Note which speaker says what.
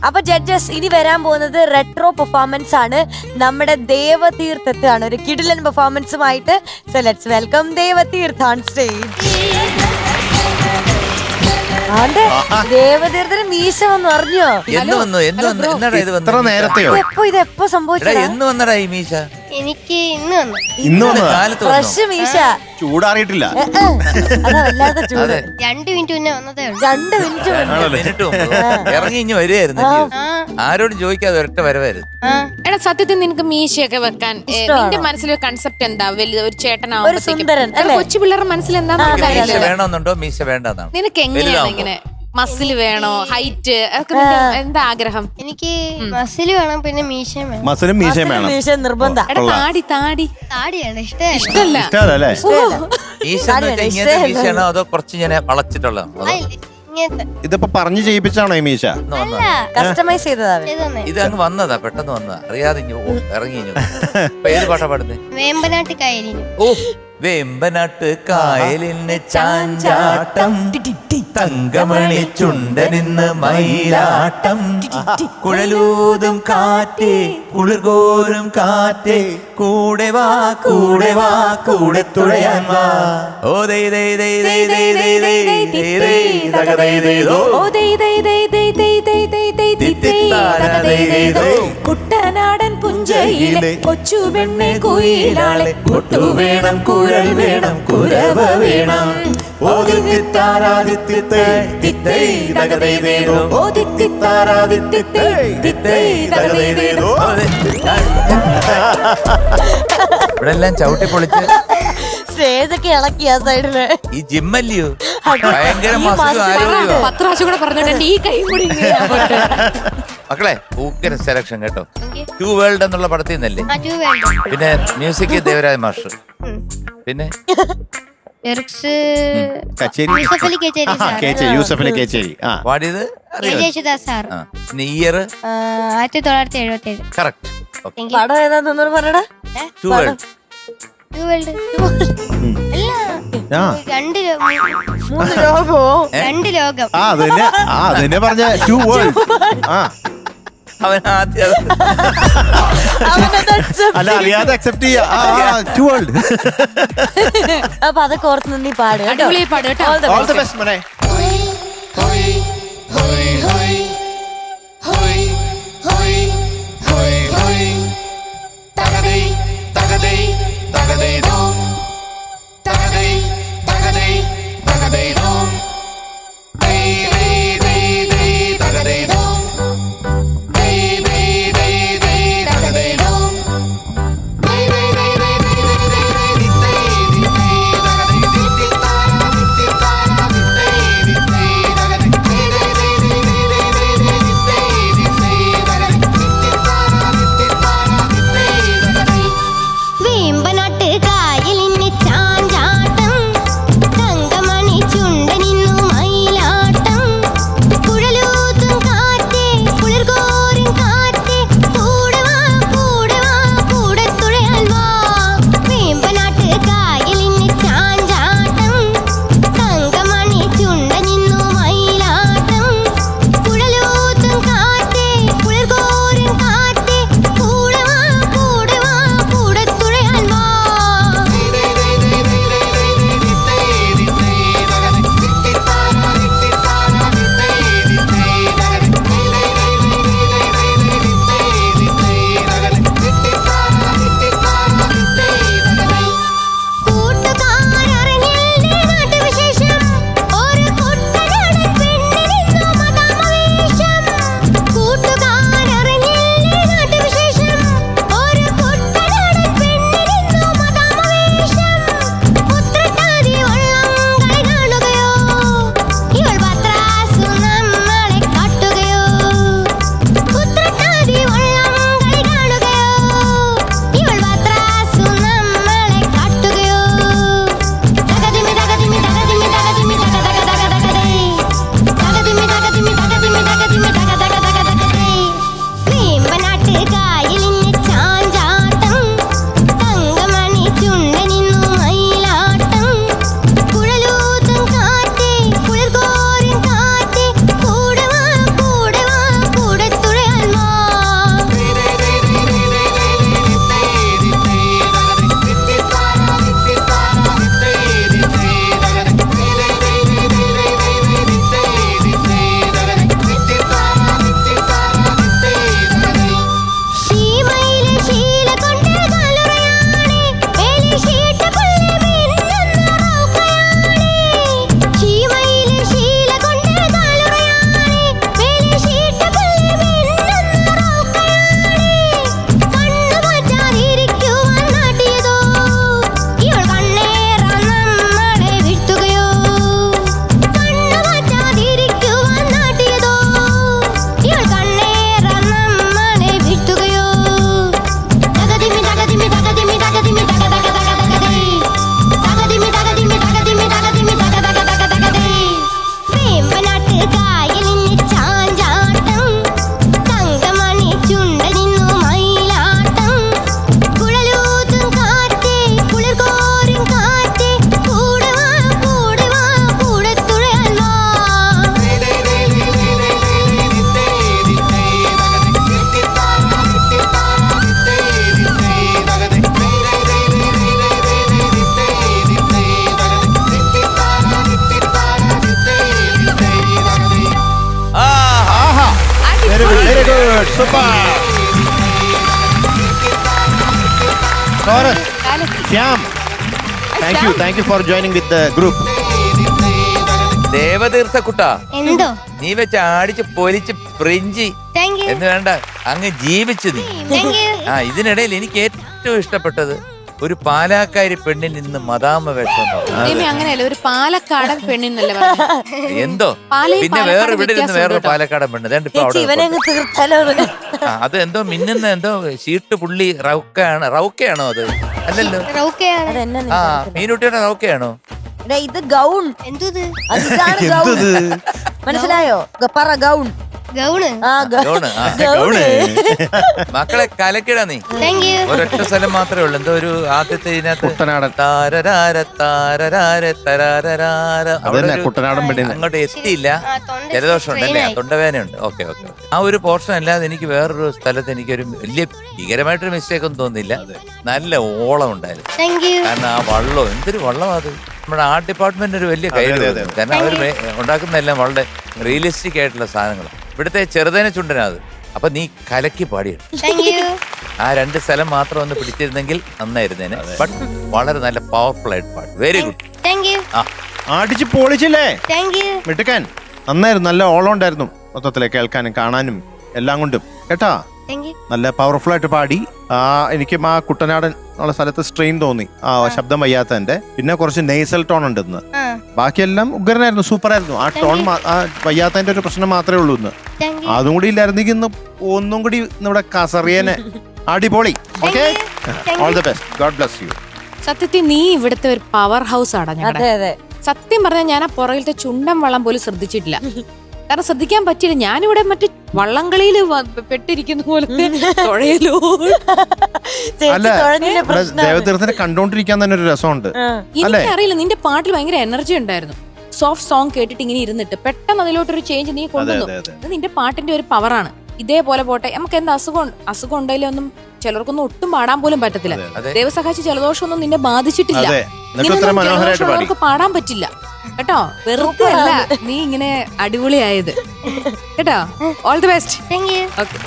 Speaker 1: അപ്പൊ ജഡ്ജസ് ഇനി വരാൻ പോകുന്നത് റെട്രോ പെർഫോമൻസ് ആണ്. നമ്മുടെ ദേവതീർത്ഥത്താണ് ഒരു കിടിലൻ പെർഫോമൻസുമായിട്ട്. So let's welcome Devatheertha on stage. ദേവതീർത്ഥന് മീശ വന്നു അറിഞ്ഞോ? ഇതെപ്പോ സംഭവിച്ചതാ?
Speaker 2: ഈ മീശ
Speaker 3: എനിക്ക് ഇന്ന്
Speaker 1: ഫ്രഷ് മീശ
Speaker 4: ചൂടാറിയിട്ടില്ല.
Speaker 1: വല്ലാത്ത ചൂട്.
Speaker 3: 2 മിനിറ്റ് മുന്നേ വന്നതേ ഉള്ളൂ.
Speaker 1: 2 മിനിറ്റ്
Speaker 2: ഇറങ്ങി ഇനി വരുവായിരുന്നു. ആരോടും ചോദിക്കാതെ ഒരൊറ്റ വരവായിരുന്നു.
Speaker 5: എടാ സത്യത്തിൽ നിനക്ക് മീശയൊക്കെ വെക്കാൻ നിന്റെ മനസ്സിലൊരു കൺസെപ്റ്റ് എന്താ? വലുത് ഒരു ചേട്ടനാവുമ്പോ കൊച്ചു പിള്ളേരുടെ മനസ്സിൽ എന്താ
Speaker 2: വേണമെന്നുണ്ടോ? മീശ വേണ്ടെന്നാണ്.
Speaker 5: നിനക്ക് എങ്ങനെയാണ് ഇങ്ങനെ മസിൽ വേണോ, ഹൈറ്റ്, എന്താ ആഗ്രഹം?
Speaker 3: എനിക്ക് മസിൽ വേണം, പിന്നെ മീശയും വേണം.
Speaker 4: മസിലും മീശയും വേണം.
Speaker 1: മീശ നിർബന്ധം.
Speaker 3: താടിയാണ്
Speaker 5: ഇഷ്ടല്ല.
Speaker 2: ഇങ്ങനത്തെ മീശയാണോ അതോ കുറച്ച് ഇങ്ങനെ വളച്ചിട്ടുള്ളതാണോ?
Speaker 4: ഇതിപ്പോ പറഞ്ഞു ചെയ്യിപ്പിച്ചാണോ ഈ മീശ?
Speaker 1: കസ്റ്റമൈസ് ചെയ്തതാ.
Speaker 2: ഇത് അങ്ങ് വന്നതാ, പെട്ടെന്ന് വന്നതാ, അറിയാതെ ഇറങ്ങി. ഏത് പാട്ടാ പാടുന്നേ?
Speaker 3: വേമ്പനാട്ട് കായലിന്.
Speaker 2: ഓ, വേമ്പനാട്ട് കായലിന് ചാഞ്ചാട്ടം, തങ്കമണി ചുണ്ടനിന്ന് മയിലാട്ടം, കുഴലൂതും കാറ്റേ കുളിർകോരും കാറ്റേ, കൂടെ വാ കൂടെ വാ കൂടെ തുഴയാൻ വാ. ഓ ദൈ ദൈ ദൈ ദൈ ദൈ ദൈ ദൈ ദൈ ദൈ ദഗ ദൈ ദൈ ദോ.
Speaker 5: ഓ ദൈ ദൈ ദൈ ദൈ ദൈ ദൈ ദൈ ദൈ ദൈ ദൈ ദൈ. കുട്ടനാടൻ പുഞ്ചയിലെ കൊച്ചു പെണ്ണെ കുയിലാളെ, കൊട്ടു വേണം കുഴൽ വേണം കുരവ വേണം. ഓ ദിത്തിത്താരാദിത്തിത്തേ ദിത്തേ ദഗ ദൈ ദൈ ദോ. ഓ ദിത്തിത്താരാദിത്തിത്തേ ദിത്തേ ദഗ ദൈ ദൈ ദോ.
Speaker 2: ഇവിടെ എല്ലാം ചവിട്ടി പൊളിച്ച്
Speaker 1: സ്റ്റേജൊക്കെ ഇളക്കി ആ സൈഡില്.
Speaker 2: ഈ ജിമ്മല്ലയോ ഭയങ്കര ആരോഗ്യം.
Speaker 5: 10 പ്രാവശ്യം കൂടെ പറഞ്ഞിട്ടുണ്ട് ഈ കൈ കൂടി.
Speaker 2: മക്കളെ പൂക്കര സെലക്ഷൻ കേട്ടോ. 2 വേൾഡ് എന്നുള്ള പടത്തിൽ നിന്നല്ലേ? പിന്നെ മ്യൂസിക് ദേവരാജ മാസ്റ്റർ, പിന്നെ പാടിയത് ഇയർ
Speaker 3: 1977.
Speaker 2: കറക്റ്റ്.
Speaker 1: പടം ഏതാന്ന് പറയടാ.
Speaker 2: 2 വേൾഡ്.
Speaker 3: 2 വേൾഡ്. രണ്ട് ലോകം.
Speaker 4: അതന്നെ പറഞ്ഞ 2 വേൾഡ്.
Speaker 2: അവൻ ആദ്യം
Speaker 4: അല്ല അറിയാതെ അക്സെപ്റ്റ് ചെയ്യാ. 2 വേൾഡ്.
Speaker 1: അപ്പൊ അതൊക്കെ ഓർത്ത് നീ പാട്.
Speaker 5: അടിപൊളി പാട് കേട്ടോ.
Speaker 4: ഓൾ ദി ബെസ്റ്റ് മോനെ. Very good super. Chorus Shyam, thank you for joining with the group.
Speaker 2: Devatheertha കുട്ട,
Speaker 3: എന്തോ
Speaker 2: നീ വെച്ച് ആടിച്ച് പൊലിച്ച് പ്രിഞ്ചി
Speaker 3: താങ്ക് യു
Speaker 2: എന്ന് വേണ്ട, അങ്ങ് ജീവിച്ചു നീ.
Speaker 3: Thank you.
Speaker 2: ഇതിനിടയിൽ എനിക്ക് ഏറ്റവും ഇഷ്ടപ്പെട്ടത് ഒരു പാലാക്കാരി പെണ്ണിൽ നിന്ന് മദാമ വേഷം.
Speaker 5: അങ്ങനെയല്ല, ഒരു പാലക്കാടൻ പെണ്ണിന്നല്ലേ പറഞ്ഞത്?
Speaker 2: എന്തോ
Speaker 5: പാലയും
Speaker 2: പിന്നെ
Speaker 5: പാലക്കാടും
Speaker 2: വേറെ ഇവിടെ ഇരുന്ന്
Speaker 5: വ്യത്യാസം
Speaker 2: വേറൊരു
Speaker 5: ഉണ്ട്
Speaker 2: പാലക്കാടൻ പെണ്ണ് ദേ ഇപ്പൊ അവിടെ
Speaker 1: ഇവനെ അങ്ങ് തീർത്താലോ
Speaker 2: അത് എന്തോ മിന്നുന്ന എന്തോ ഷീട്ട് പുള്ളി റൗക്കയാണോ അത്? അല്ലല്ലോ.
Speaker 3: റൗക്കയാണ്.
Speaker 1: അതെന്നാ
Speaker 2: ആ മീനുട്ടിയുടെ റൗക്കയാണോ?
Speaker 1: ഇത് ഗൗൺ.
Speaker 3: എന്തത്?
Speaker 1: ഇതാണ് ഗൗൺ. മനസ്സിലായോ? പറ ഗൗൺ.
Speaker 3: ഗൗണ്.
Speaker 1: ആ
Speaker 2: ഗൗണ്. ആ,
Speaker 1: ഗൗണ്.
Speaker 2: മക്കളെ കലക്കിടാ നീ.
Speaker 3: Thank you.
Speaker 2: ഒരൊറ്റ സ്ഥലം മാത്രമേ ഉള്ളൂ. എന്തോ ഒരു ആദ്യത്തെ ഇതിനകത്ത്
Speaker 4: കുട്ടനാടൻ.
Speaker 2: താരരാര താരരാര തരാരരാര. അവിടെ
Speaker 4: അതന്നെ
Speaker 2: ഒരു-
Speaker 4: കുട്ടനാടൻ പെണ്ണിന്.
Speaker 2: അങ്ങോട്ട് എത്തിയില്ല.
Speaker 3: ആ, തൊണ്ട
Speaker 2: ജലദോഷം ഉണ്ടല്ലേ?
Speaker 3: strain ആയി.
Speaker 2: തൊണ്ടവേദനയുണ്ട്. Okay okay. ആ ഒരു പോർഷൻ അല്ലാതെ എനിക്ക് വേറൊരു സ്ഥലത്ത് എനിക്കൊരു വലിയ ഭീകരമായിട്ടൊരു മിസ്റ്റേക്ക് ഒന്നും തോന്നിയില്ല. നല്ല ഓളം ഉണ്ടായിരുന്നു.
Speaker 3: Thank you.
Speaker 2: കാരണം ആ വള്ളം എന്തൊരു വള്ളം അത്. നമ്മുടെ ആർട്ട് ഡിപ്പാർട്ട്മെന്റ് ഒരു വലിയ കൈ കാരണം അവർ ഉണ്ടാക്കുന്നതെല്ലാം വളരെ റിയലിസ്റ്റിക് ആയിട്ടുള്ള സാധനങ്ങൾ. ഇവിടുത്തെ ചെറുതേന ചുണ്ടനാത്. അപ്പൊ നീ കലക്കി പാടിയാണ്.
Speaker 3: Thank you.
Speaker 2: ആ രണ്ട് സ്ഥലം മാത്രം ഒന്ന് പിടിച്ചിരുന്നെങ്കിൽ നന്നായിരുന്നേനെ. ബട്ട് വളരെ നല്ല പവർഫുൾ ആയിട്ട് പാടി. Very good.
Speaker 3: Thank you.
Speaker 2: ആ
Speaker 4: അടിച്ച് പൊളിച്ചില്ലേ
Speaker 3: താങ്ക് യു.
Speaker 4: മിടുക്കൻ. നന്നായിരുന്നു, നല്ല ഓളം ഉണ്ടായിരുന്നു മൊത്തത്തില്, കേൾക്കാനും കാണാനും എല്ലാം കൊണ്ടും കേട്ടാ.
Speaker 3: Thank you.
Speaker 4: നല്ല പവർഫുൾ ആയിട്ട് പാടി. എനിക്കും ആ കുട്ടനാടൻ ഉള്ള സ്ഥലത്ത് സ്ട്രെയിൻ തോന്നി, ആ ശബ്ദം വയ്യാത്തതിന്റെ. പിന്നെ കുറച്ച് നെയ്സൽ ടോൺ ഉണ്ട് ഇന്ന്.
Speaker 3: ആ,
Speaker 4: ബാക്കിയെല്ലാം ഉഗ്രനായിരുന്നു, സൂപ്പർ ആയിരുന്നു. ആ ടോൺ ആ വയ്യാത്തതിന്റെ ഒരു പ്രശ്നം മാത്രമേ ഉള്ളൂ ഇന്ന്.
Speaker 3: Thank you.
Speaker 4: അതും കൂടി ഇല്ലായിരുന്നെങ്കിൽ ഇന്ന് ഒന്നും കൂടി നമ്മുടെ കസറിയനെ അടിപൊളി. Okay, all the best, God bless you.
Speaker 5: സത്യത്തിൽ നീ ഇവിടുത്തെ ഒരു പവർ ഹൗസ് ആണ്
Speaker 1: അതെ
Speaker 5: ഞങ്ങളുടെ.
Speaker 1: അതെ.
Speaker 5: സത്യം പറഞ്ഞാൽ ഞാൻ ആ പുറകിലത്തെ ചുണ്ടൻ വള്ളം പോലും ശ്രദ്ധിച്ചിട്ടില്ല. കാരണം ശ്രദ്ധിക്കാൻ പറ്റില്ല. ഞാനിവിടെ മറ്റേ വള്ളംകളിയിൽ പെട്ടിരിക്കുന്ന പോലത്തെ തുഴയലോ.
Speaker 4: അല്ല, ഇവിടെ ദേവതീർത്ഥനെ കണ്ടോണ്ടിരിക്കാൻ തന്നെ ഒരു രസമുണ്ട്.
Speaker 5: എനിക്കറിയില്ല, നിന്റെ പാട്ടിൽ ഭയങ്കര എനർജി ഉണ്ടായിരുന്നു. സോഫ്റ്റ് സോങ് കേട്ടിട്ട് ഇങ്ങനെ ഇരുന്നിട്ട് പെട്ടെന്ന് അതിലോട്ടൊരു ചേഞ്ച് നീ കൊണ്ടുവന്നു. അത് നിന്റെ പാട്ടിന്റെ ഒരു പവറാണ്. ഇതേപോലെ പോട്ടെ. നമുക്ക് എന്താ അസുഖം ഉണ്ടെങ്കിലും ഒന്നും ചിലർക്കൊന്നും ഒട്ടും പാടാൻ പോലും പറ്റത്തില്ല. ദൈവസഹായിച്ച് ജലദോഷമൊന്നും നിന്നെ ബാധിച്ചിട്ടില്ല. ജലദോഷമുള്ളവർക്ക് പാടാൻ പറ്റില്ല കേട്ടോ. വെറുതെ അല്ല നീ ഇങ്ങനെ അടിപൊളിയായത് കേട്ടോ. All the best.
Speaker 3: Thank you.
Speaker 5: Okay.